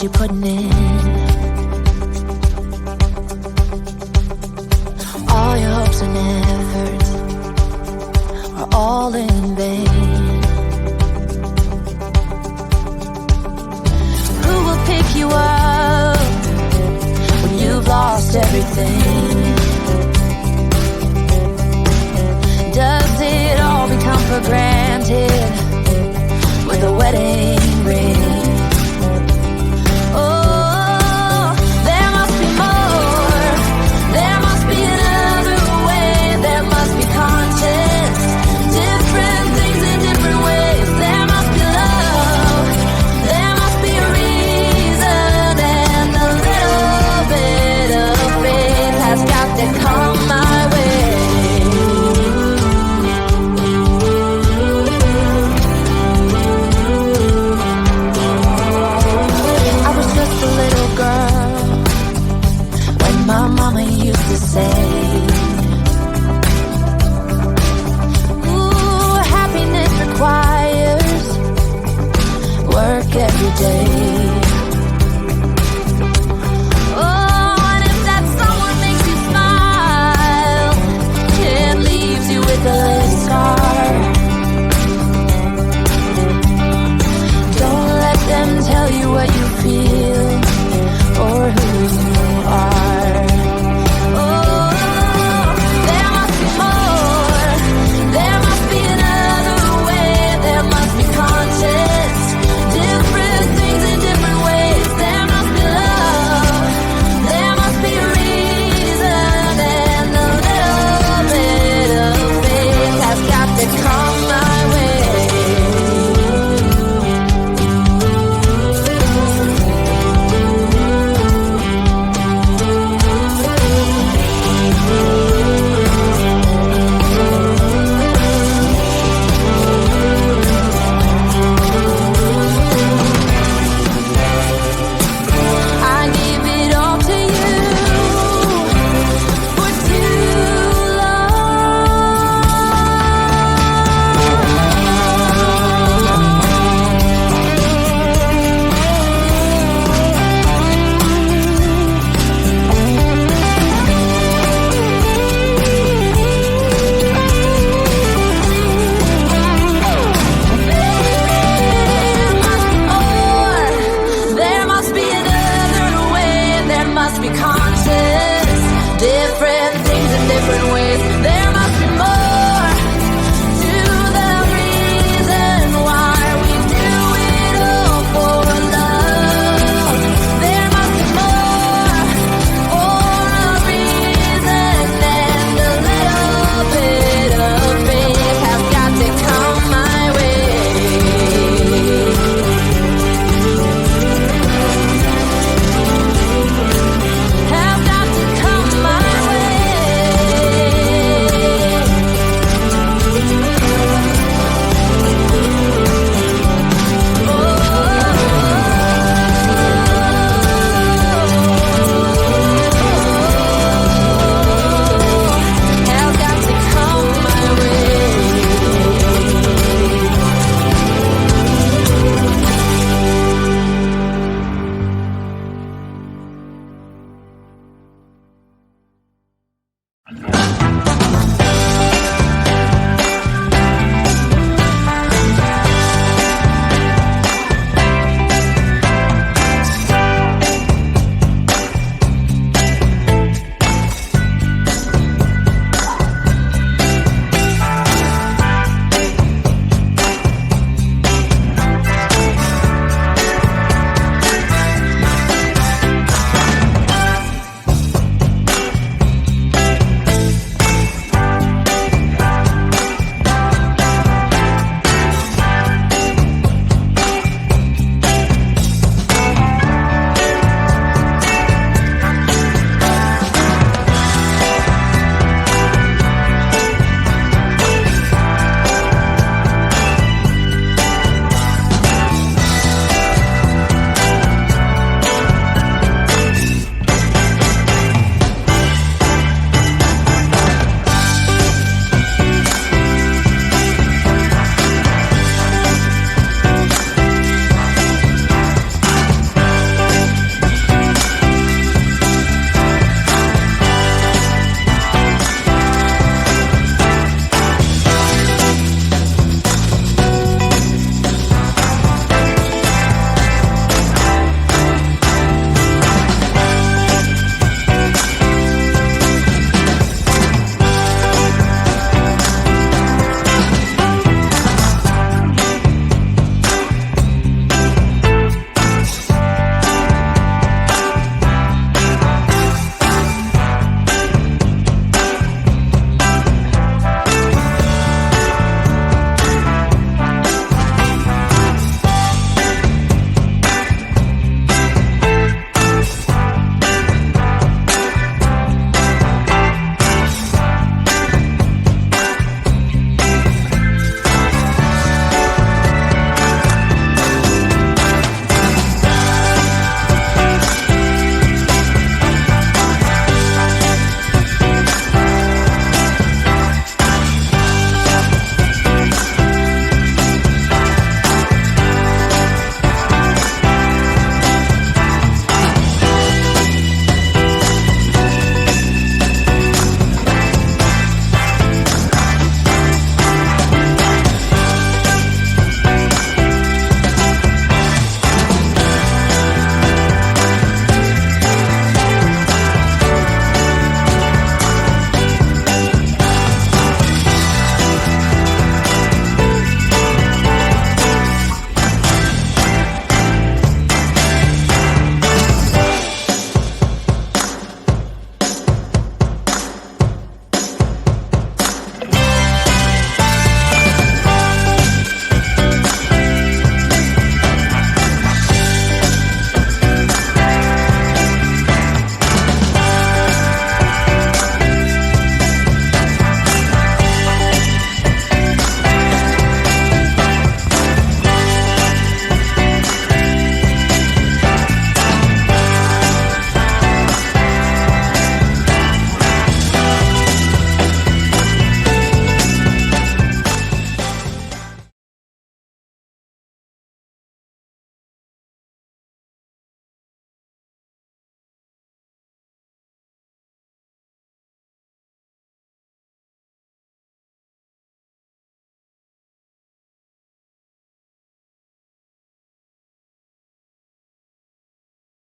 you're putting in. All your hopes and efforts are all in vain. Who will pick you up when you've lost everything? Does it all become for granted with a wedding ring? Oh, there must be more. There must be another way. There must be conscience. Different things in different ways. There must be love. There must be a reason. And a little bit of faith has got to come my way. My mama used to say, ooh, happiness requires work every day. Oh, and if that someone makes you smile, it leaves you with a scar. Don't let them tell you what you feel or who you are. Different things in different ways.